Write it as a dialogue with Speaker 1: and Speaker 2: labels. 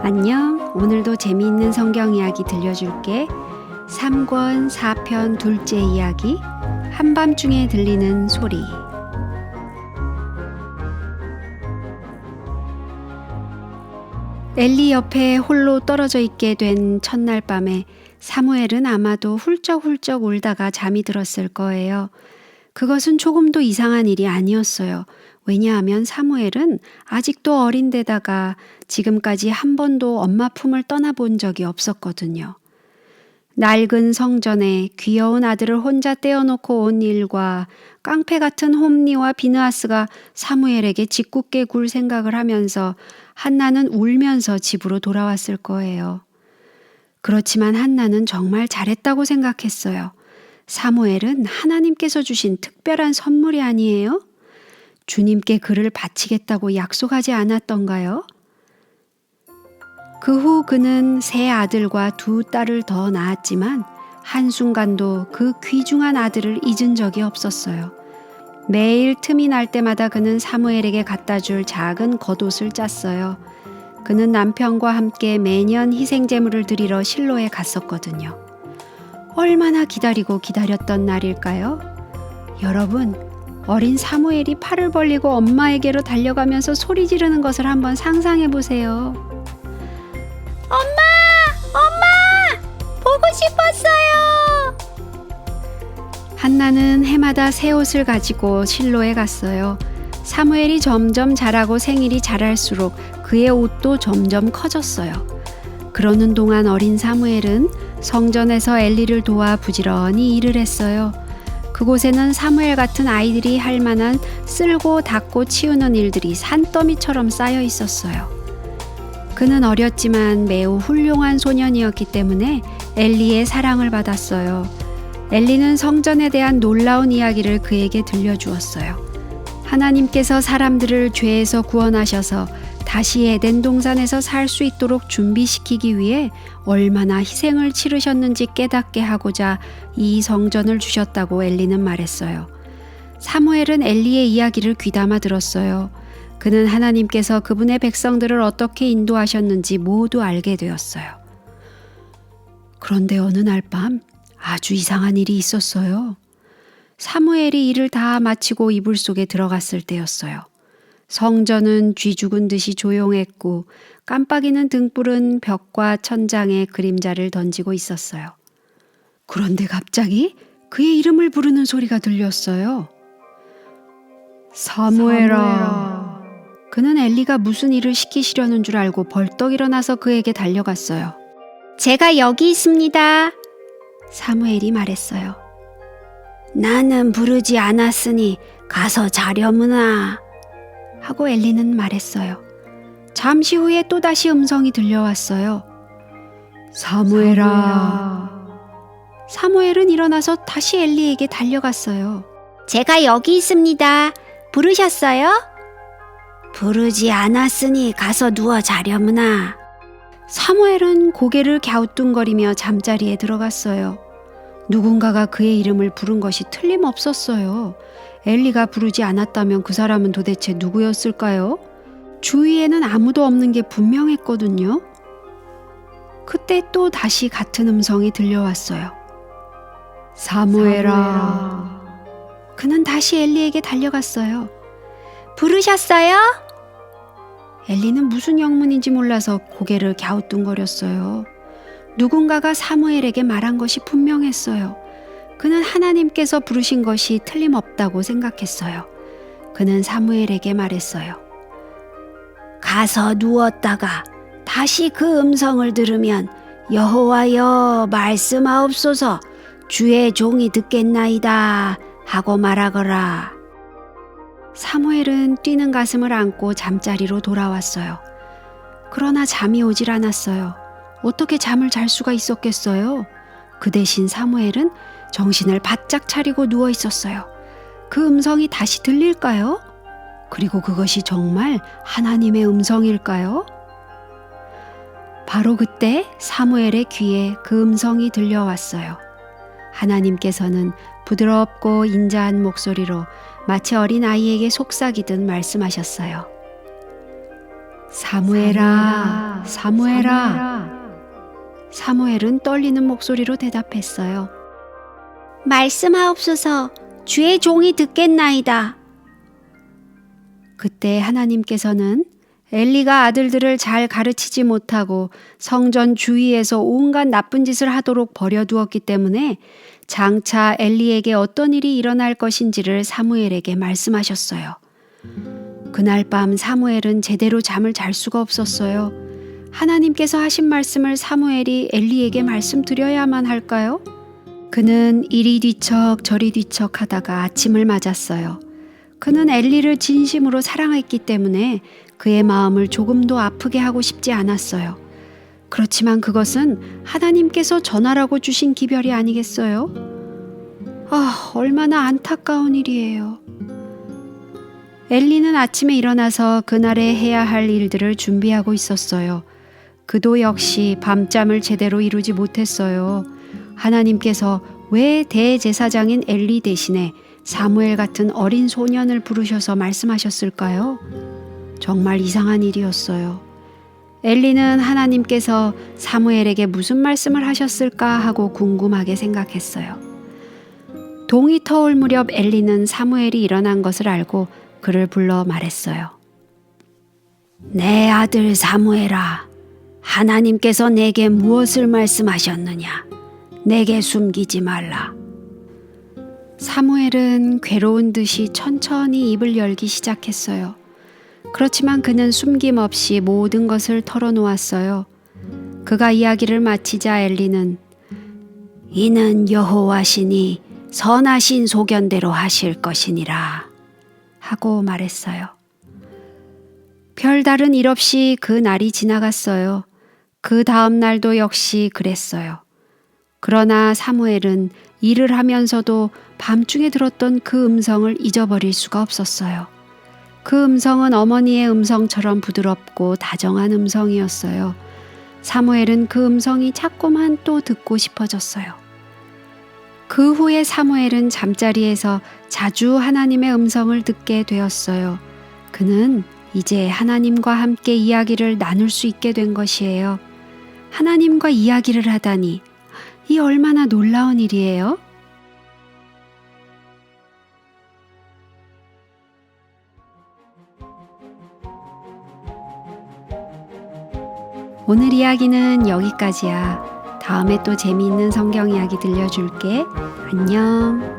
Speaker 1: 안녕. 오늘도 재미있는 성경 이야기 들려줄게. 3권 4편 둘째 이야기. 한밤중에 들리는 소리. 엘리 옆에 홀로 떨어져 있게 된 첫날 밤에 사무엘은 아마도 훌쩍훌쩍 울다가 잠이 들었을 거예요. 그것은 조금도 이상한 일이 아니었어요. 왜냐하면 사무엘은 아직도 어린데다가 지금까지 한 번도 엄마 품을 떠나본 적이 없었거든요. 낡은 성전에 귀여운 아들을 혼자 떼어놓고 온 일과 깡패 같은 홈리와 비느하스가 사무엘에게 짓궂게 굴 생각을 하면서 한나는 울면서 집으로 돌아왔을 거예요. 그렇지만 한나는 정말 잘했다고 생각했어요. 사무엘은 하나님께서 주신 특별한 선물이 아니에요? 주님께 그를 바치겠다고 약속하지 않았던가요? 그 후 그는 세 아들과 두 딸을 더 낳았지만 한순간도 그 귀중한 아들을 잊은 적이 없었어요. 매일 틈이 날 때마다 그는 사무엘에게 갖다 줄 작은 겉옷을 짰어요. 그는 남편과 함께 매년 희생제물을 드리러 실로에 갔었거든요. 얼마나 기다렸던 날일까요? 여러분, 어린 사무엘이 팔을 벌리고 엄마에게로 달려가면서 소리 지르는 것을 한번 상상해 보세요. 엄마! 보고 싶었어요! 한나는 해마다 새 옷을 가지고 실로에 갔어요. 사무엘이 점점 자라고 생일이 자랄수록 그의 옷도 점점 커졌어요. 그러는 동안 어린 사무엘은 성전에서 엘리를 도와 부지런히 일을 했어요. 그곳에는 사무엘 같은 아이들이 할 만한 쓸고 닦고 치우는 일들이 산더미처럼 쌓여 있었어요. 그는 어렸지만 매우 훌륭한 소년이었기 때문에 엘리의 사랑을 받았어요. 엘리는 성전에 대한 놀라운 이야기를 그에게 들려주었어요. 하나님께서 사람들을 죄에서 구원하셔서 다시 에덴 동산에서 살 수 있도록 준비시키기 위해 얼마나 희생을 치르셨는지 깨닫게 하고자 이 성전을 주셨다고 엘리는 말했어요. 사무엘은 엘리의 이야기를 귀담아 들었어요. 그는 하나님께서 그분의 백성들을 어떻게 인도하셨는지 모두 알게 되었어요. 그런데 어느 날 밤 아주 이상한 일이 있었어요. 사무엘이 일을 다 마치고 이불 속에 들어갔을 때였어요. 성전은 쥐 죽은 듯이 조용했고 깜빡이는 등불은 벽과 천장에 그림자를 던지고 있었어요. 그런데 갑자기 그의 이름을 부르는 소리가 들렸어요. 사무엘아. 그는 엘리가 무슨 일을 시키시려는 줄 알고 벌떡 일어나서 그에게 달려갔어요. 제가 여기 있습니다. 사무엘이 말했어요. 나는 부르지 않았으니 가서 자려무나. 하고 엘리는 말했어요. 잠시 후에 또다시 음성이 들려왔어요. 사무엘아. 사무엘은 일어나서 다시 엘리에게 달려갔어요. 제가 여기 있습니다. 부르셨어요? 부르지 않았으니 가서 누워 자려무나. 사무엘은 고개를 갸우뚱거리며 잠자리에 들어갔어요. 누군가가 그의 이름을 부른 것이 틀림없었어요. 엘리가 부르지 않았다면 그 사람은 도대체 누구였을까요? 주위에는 아무도 없는 게 분명했거든요. 그때 또 다시 같은 음성이 들려왔어요. 사무엘아. 그는 다시 엘리에게 달려갔어요. 부르셨어요? 엘리는 무슨 영문인지 몰라서 고개를 갸우뚱거렸어요. 누군가가 사무엘에게 말한 것이 분명했어요. 그는 하나님께서 부르신 것이 틀림없다고 생각했어요. 그는 사무엘에게 말했어요. 가서 누웠다가 다시 그 음성을 들으면 여호와여 말씀하옵소서 주의 종이 듣겠나이다 하고 말하거라. 사무엘은 뛰는 가슴을 안고 잠자리로 돌아왔어요. 그러나 잠이 오질 않았어요. 어떻게 잠을 잘 수가 있었겠어요? 그 대신 사무엘은 정신을 바짝 차리고 누워 있었어요. 그 음성이 다시 들릴까요? 그리고 그것이 정말 하나님의 음성일까요? 바로 그때 사무엘의 귀에 그 음성이 들려왔어요. 하나님께서는 부드럽고 인자한 목소리로 마치 어린아이에게 속삭이듯 말씀하셨어요. 사무엘아, 사무엘아. 사무엘은 떨리는 목소리로 대답했어요. 말씀하옵소서. 주의 종이 듣겠나이다. 그때 하나님께서는 엘리가 아들들을 잘 가르치지 못하고 성전 주위에서 온갖 나쁜 짓을 하도록 버려두었기 때문에 장차 엘리에게 어떤 일이 일어날 것인지를 사무엘에게 말씀하셨어요. 그날 밤 사무엘은 제대로 잠을 잘 수가 없었어요. 하나님께서 하신 말씀을 사무엘이 엘리에게 말씀드려야만 할까요? 그는 이리 뒤척 저리 뒤척 하다가 아침을 맞았어요. 그는 엘리를 진심으로 사랑했기 때문에 그의 마음을 조금도 아프게 하고 싶지 않았어요. 그렇지만 그것은 하나님께서 전하라고 주신 기별이 아니겠어요? 얼마나 안타까운 일이에요. 엘리는 아침에 일어나서 그날에 해야 할 일들을 준비하고 있었어요. 그도 역시 밤잠을 제대로 이루지 못했어요. 하나님께서 왜 대제사장인 엘리 대신에 사무엘 같은 어린 소년을 부르셔서 말씀하셨을까요? 정말 이상한 일이었어요. 엘리는 하나님께서 사무엘에게 무슨 말씀을 하셨을까 하고 궁금하게 생각했어요. 동이 터올 무렵 엘리는 사무엘이 일어난 것을 알고 그를 불러 말했어요. 내 아들 사무엘아, 하나님께서 내게 무엇을 말씀하셨느냐? 내게 숨기지 말라. 사무엘은 괴로운 듯이 천천히 입을 열기 시작했어요. 그렇지만 그는 숨김없이 모든 것을 털어놓았어요. 그가 이야기를 마치자 엘리는 이는 여호와시니 선하신 소견대로 하실 것이니라 하고 말했어요. 별다른 일 없이 그 날이 지나갔어요. 그 다음 날도 역시 그랬어요. 그러나 사무엘은 일을 하면서도 밤중에 들었던 그 음성을 잊어버릴 수가 없었어요. 그 음성은 어머니의 음성처럼 부드럽고 다정한 음성이었어요. 사무엘은 그 음성이 자꾸만 또 듣고 싶어졌어요. 그 후에 사무엘은 잠자리에서 자주 하나님의 음성을 듣게 되었어요. 그는 이제 하나님과 함께 이야기를 나눌 수 있게 된 것이에요. 하나님과 이야기를 하다니, 이 얼마나 놀라운 일이에요? 오늘 이야기는 여기까지야. 다음에 또 재미있는 성경 이야기 들려줄게. 안녕.